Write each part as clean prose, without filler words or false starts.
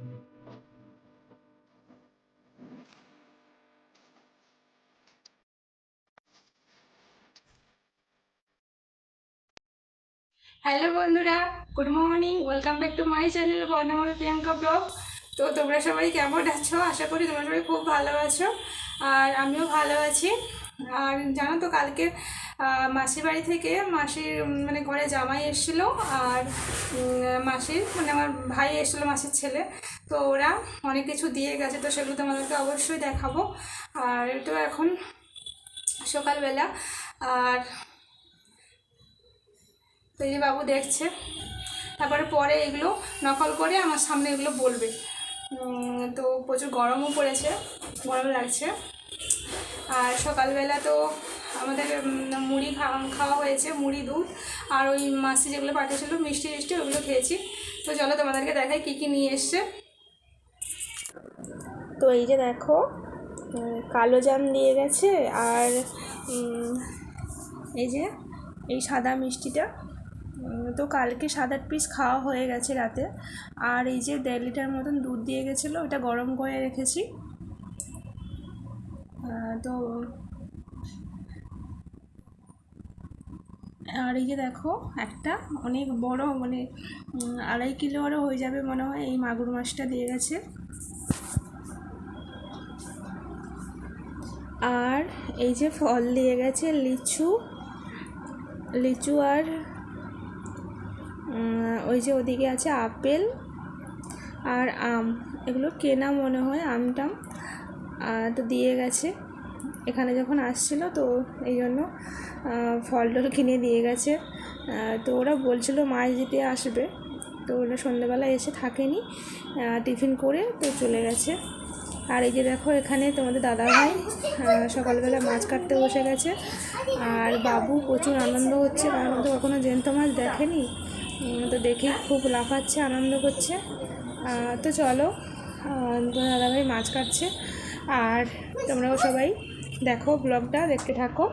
Hello বন্ধুরা, good morning, welcome back to my channel Barnamoy Priyanka blog. তো তোমরা সবাই কেমন আছো? আশা করি তোমরা সবাই খুব ভালো আছো, আর আমিও ভালো আছি। আর জানো তো, কালকে মাসির বাড়ি থেকে মাসির মানে ঘরে জামাই এসেছিলো, আর মাসির মানে আমার ভাই এসেছিলো, মাসির ছেলে। তো ওরা অনেক কিছু দিয়ে গেছে, তো সেগুলো তোমাদেরকে অবশ্যই দেখাবো। আর তো এখন সকালবেলা, আর তো এই যে বাবু দেখছে, তারপরে পরে এগুলো নকল করে আমার সামনে এগুলো বলবে। তো প্রচুর গরমও পড়েছে, গরম লাগছে। আর সকালবেলা তো আমাদের মুড়ি খাওয়া হয়েছে, মুড়ি দুধ, আর ওই মাসি যেগুলো পাঠিয়েছিল মিষ্টি মিষ্টি ওগুলো খেয়েছি। তো চলো তোমাদেরকে দেখাই কী কী নিয়ে এসছে। তো এই যে দেখো, কালো জাম দিয়ে গেছে, আর এই যে এই সাদা মিষ্টিটা, তো কালকে 7-8 পিস খাওয়া হয়ে গেছে রাতে। আর এই যে 1.5 লিটার মতন দুধ দিয়ে গেছিলো, ওটা গরম করে রেখেছি। তো আর এই যে দেখো, একটা অনেক বড়, মানে 2.5 কিলো আরও হয়ে যাবে মনে হয়, এই মাগুর মাছটা দিয়ে গেছে। আর এই যে ফল দিয়ে গেছে, লিচু, লিচু, আর ওই যে ওদিকে আছে আপেল আর আম। এগুলো কেনা মনে হয়, আমটাম তো দিয়ে গেছে। এখানে যখন আসছিল তো এই জন্য ফল টল কিনে দিয়ে গেছে। তো ওরা বলছিল মাছ দিতে আসবে, তো ওরা সন্ধ্যেবেলা এসে থাকেনি, টিফিন করে তো চলে গেছে। আর এই যে দেখো, এখানে তোমাদের দাদাভাই সকালবেলা মাছ কাটতে বসে গেছে, আর বাবু প্রচুর আনন্দ হচ্ছে, কারণ তো কখনো জ্যান্ত মাছ দেখেনি। তো দেখে খুব লাফাচ্ছে, আনন্দ করছে। তো চলো, দাদাভাই মাছ কাটছে, আর তোমরাও সবাই দেখো, ব্লগটা দেখতে থাকো।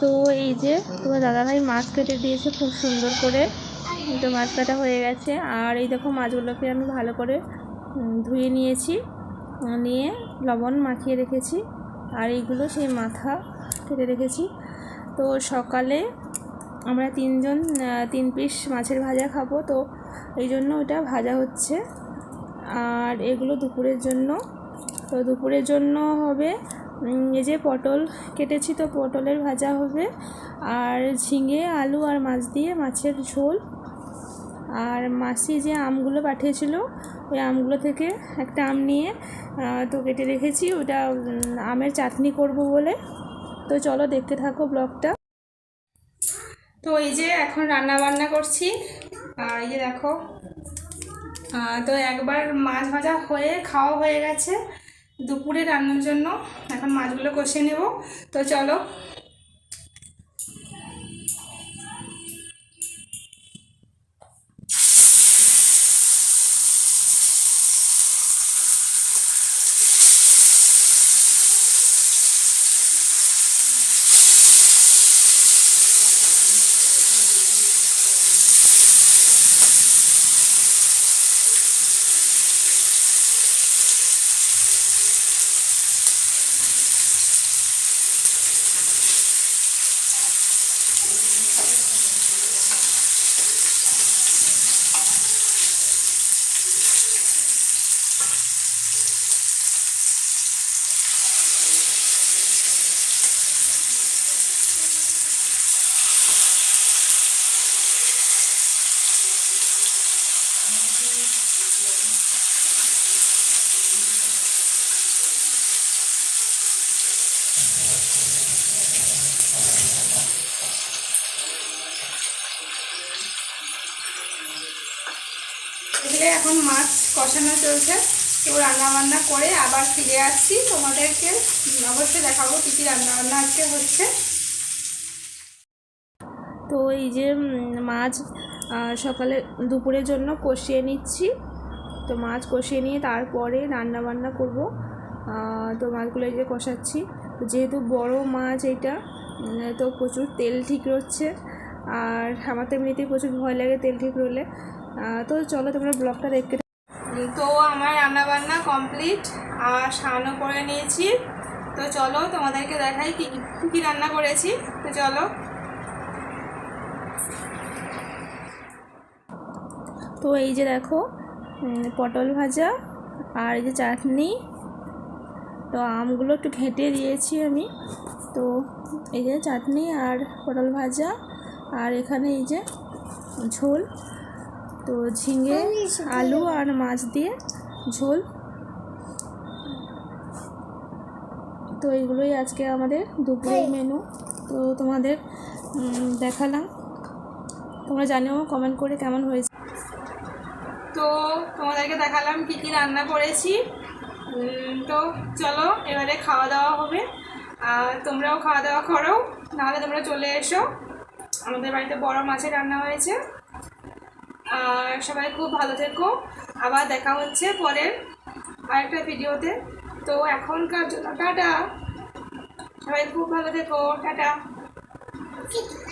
তো এই যে তোমার দাদাভাই মাছ কেটে দিয়েছে খুব সুন্দর করে, তো মাছ কাটা হয়ে গেছে। আর এই দেখো মাছগুলোকে আমি ভালো করে ধুয়ে নিয়েছি, নিয়ে লবণ মাখিয়ে রেখেছি। আর এইগুলো সেই মাথা কেটে রেখেছি। তো সকালে আমরা 3 পিস মাছের ভাজা খাবো, তো এই জন্য ওটা ভাজা হচ্ছে। আর এগুলো দুপুরের জন্য। তো দুপুরের জন্য হবে এই যে পটল কেটেছি, তো পটলের ভাজা হবে। আর ঝিঙে, আলু আর মাছ দিয়ে মাছের ঝোল। আর মাসি যে আমগুলো পাঠিয়েছিল, ওই আমগুলো থেকে একটা আম নিয়ে তো কেটে রেখেছি, ওটা আমের চাটনি করব বলে। তো চলো দেখতে থাকো ব্লগটা। তো এই যে এখন রান্না বান্না করছি। আর এই যে দেখো, তো একবার মাছ ভাজা হয়ে খাওয়া হয়ে গেছে। দুপুরে রান্নার জন্য এখন মাছগুলো কষে নেব। তো চলো। এখানে এখন মাছ কষানো চলছে। তো রান্নাবান্না করে আবার ফিরে আসছি, তোমাদেরকে অবশ্যই দেখাবো কী কী রান্নাবান্না আজকে হচ্ছে। তো এই যে মাছ সকালে দুপুরের জন্য কষিয়ে নিচ্ছি। তো মাছ কষিয়ে নিয়ে তারপরে রান্নাবান্না করব। তো মাছগুলো এই যে কষাচ্ছি। তো যেহেতু বড় মাছ এটা, তো প্রচুর তেল ঠিক রচ্ছে। আর আমার তো এমনিতেই প্রচুর ভয় লাগে তেল ঠিক রলে। তো চলো তোমরা ব্লগটা দেখতে। তো আমার রান্নাবান্না কমপ্লিট আর স্নানও করে নিয়েছি। তো চলো তোমাদেরকে দেখাই কী কী রান্না করেছি। তো চলো। তো এই যে দেখো, পটল ভাজা আর এই যে চাটনি। তো আমগুলো একটু ঘেঁটে দিয়েছি আমি। তো এই যে চাটনি আর পটল ভাজা, আর এখানে এই যে ঝোল। তো ঝিঙে, আলু আর মাছ দিয়ে ঝোল। তো এইগুলোই আজকে আমাদের দুপুরের মেনু। তো তোমাদের দেখালাম, তোমরা জানিও কমেন্ট করে কেমন হয়েছে। তো তোমাদেরকে দেখালাম কী কী রান্না করেছি। তো চলো এবারে খাওয়া দাওয়া হবে। তোমরাও খাওয়া দাওয়া করো, নাহলে তোমরা চলে এসো। আমাদের বাড়িতে বড় মাছের রান্না হয়েছে। আর সবাই খুব ভালো থেকো। আবার দেখা হচ্ছে পরের আরেকটা ভিডিওতে। তো এখনকার জন্য টাটা। সবাই খুব ভালো থেকো, টাটা।